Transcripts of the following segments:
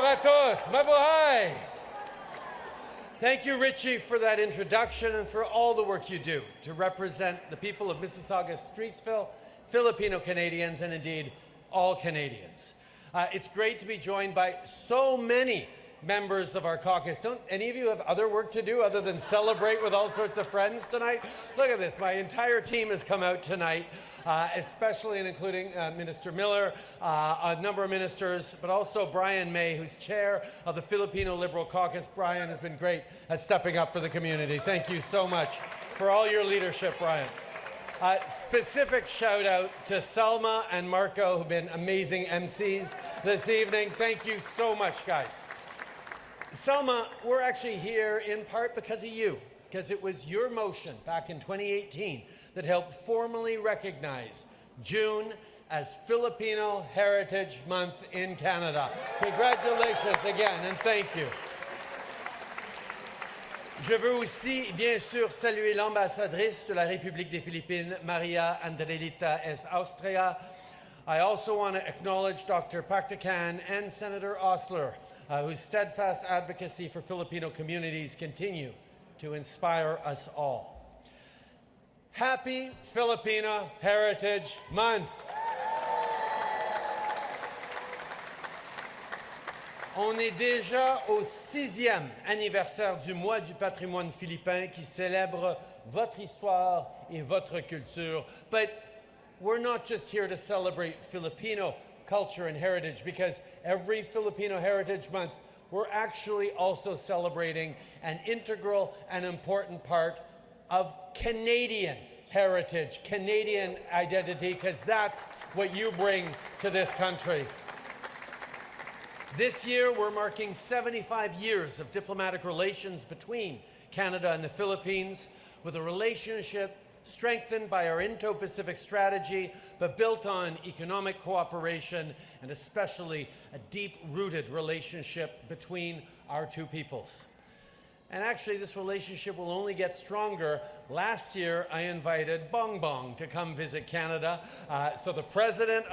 Bonjour à tous. Mabuhay. Thank you, Richie, for that introduction and for all the work you do to represent the people of Mississauga, Streetsville, Filipino Canadians, and indeed all Canadians. It's great to be joined by so many members of our caucus. Don't any of you have other work to do other than celebrate with all sorts of friends tonight? Look at this. My entire team has come out tonight, especially and including Minister Miller, a number of ministers, but also Brian May, who's chair of the Filipino Liberal Caucus. Brian has been great at stepping up for the community. Thank you so much for all your leadership, Brian. Specific shout out to Selma and Marco, who've been amazing MCs this evening. Thank you so much, guys. Selma, we're actually here in part because of you, because it was your motion back in 2018 that helped formally recognize June as Filipino Heritage Month in Canada. Congratulations again, and thank you. Je veux aussi, bien sûr, saluer l'ambassadrice de la République des Philippines, Maria Andrelita S. Austria. I also want to acknowledge Dr. Paktakan and Senator Osler, whose steadfast advocacy for Filipino communities continue to inspire us all. Happy Filipino Heritage Month! On est déjà au 6e anniversaire du mois du patrimoine philippin qui célèbre votre histoire et votre culture. But we're not just here to celebrate Filipino culture and heritage, because every Filipino Heritage Month, we're actually also celebrating an integral and important part of Canadian heritage, Canadian identity, because that's what you bring to this country. This year, we're marking 75 years of diplomatic relations between Canada and the Philippines, with a relationship strengthened by our Indo-Pacific strategy, but built on economic cooperation and especially a deep-rooted relationship between our two peoples. And actually, this relationship will only get stronger. Last year, I invited Bong Bong to come visit Canada. So the President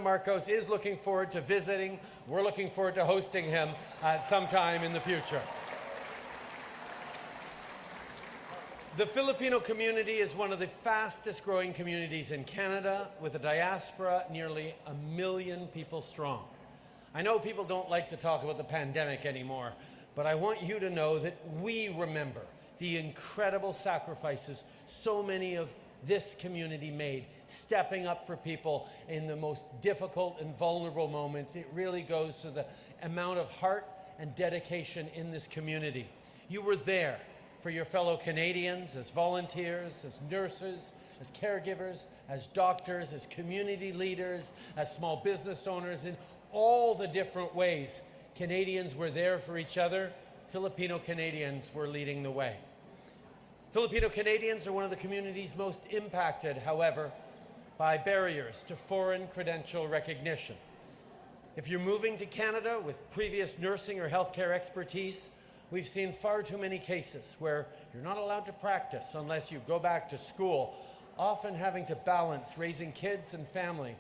Marcos is looking forward to visiting. We're looking forward to hosting him sometime in the future. The Filipino community is one of the fastest growing communities in Canada, with a diaspora nearly 1 million people strong. I know people don't like to talk about the pandemic anymore, but I want you to know that we remember the incredible sacrifices so many of this community made, stepping up for people in the most difficult and vulnerable moments. It really goes to the amount of heart and dedication in this community. You were there for your fellow Canadians as volunteers, as nurses, as caregivers, as doctors, as community leaders, as small business owners, in all the different ways Canadians were there for each other. Filipino Canadians were leading the way. Filipino Canadians are one of the communities most impacted, however, by barriers to foreign credential recognition. If you're moving to Canada with previous nursing or healthcare expertise, we've seen far too many cases where you're not allowed to practice unless you go back to school, often having to balance raising kids and family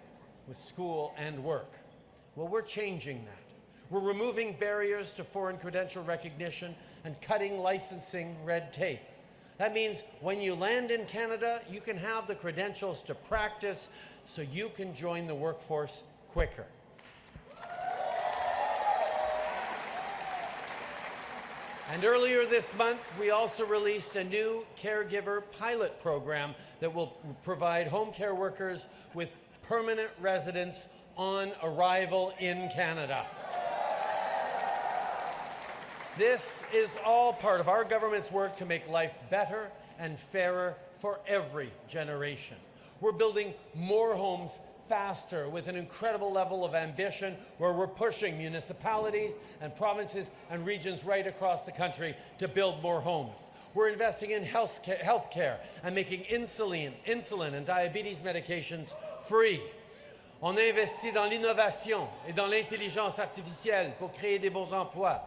with school and work. Well, we're changing that. We're removing barriers to foreign credential recognition and cutting licensing red tape. That means when you land in Canada, you can have the credentials to practice so you can join the workforce quicker. And earlier this month, we also released a new caregiver pilot program that will provide home care workers with permanent residence on arrival in Canada. This is all part of our government's work to make life better and fairer for every generation. We're building more homes faster with an incredible level of ambition, where we're pushing municipalities and provinces and regions right across the country to build more homes. We're investing in health care and making insulin and diabetes medications free. On a investi dans l'innovation et dans l'intelligence artificielle pour créer des beaux emplois.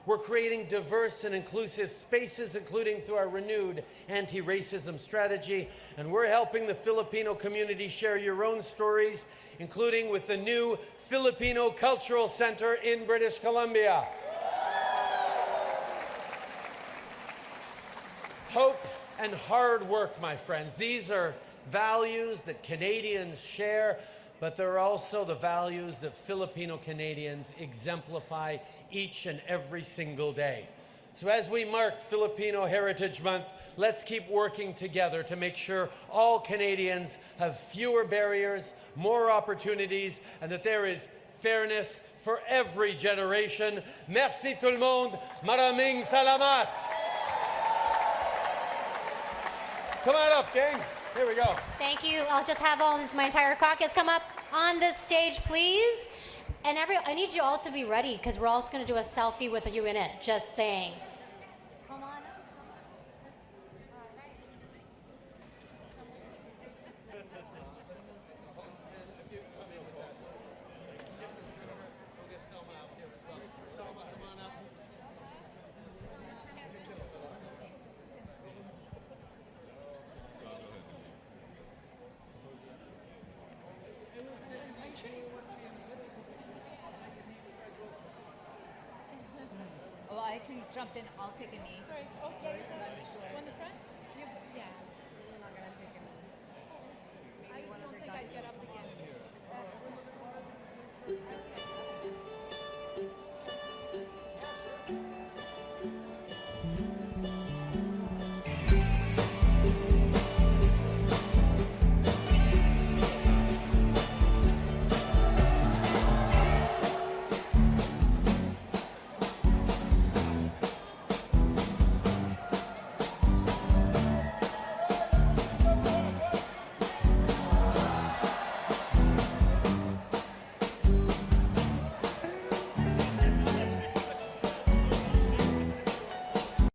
We're creating diverse and inclusive spaces, including through our renewed anti-racism strategy. And we're helping the Filipino community share your own stories, including with the new Filipino Cultural Center in British Columbia. Hope and hard work, my friends. These are values that Canadians share, but they're also the values that Filipino Canadians exemplify each and every single day. So as we mark Filipino Heritage Month, let's keep working together to make sure all Canadians have fewer barriers, more opportunities, and that there is fairness for every generation. Merci tout le monde. Maraming salamat. Come on up, gang. Here we go. Thank you. I'll just have my entire caucus come up on this stage, please. And I need you all to be ready because we're also going to do a selfie with you in it. Just saying. Come on. Well, I can jump in. I'll take a knee. Sorry. Oh, yeah, you're going in the front?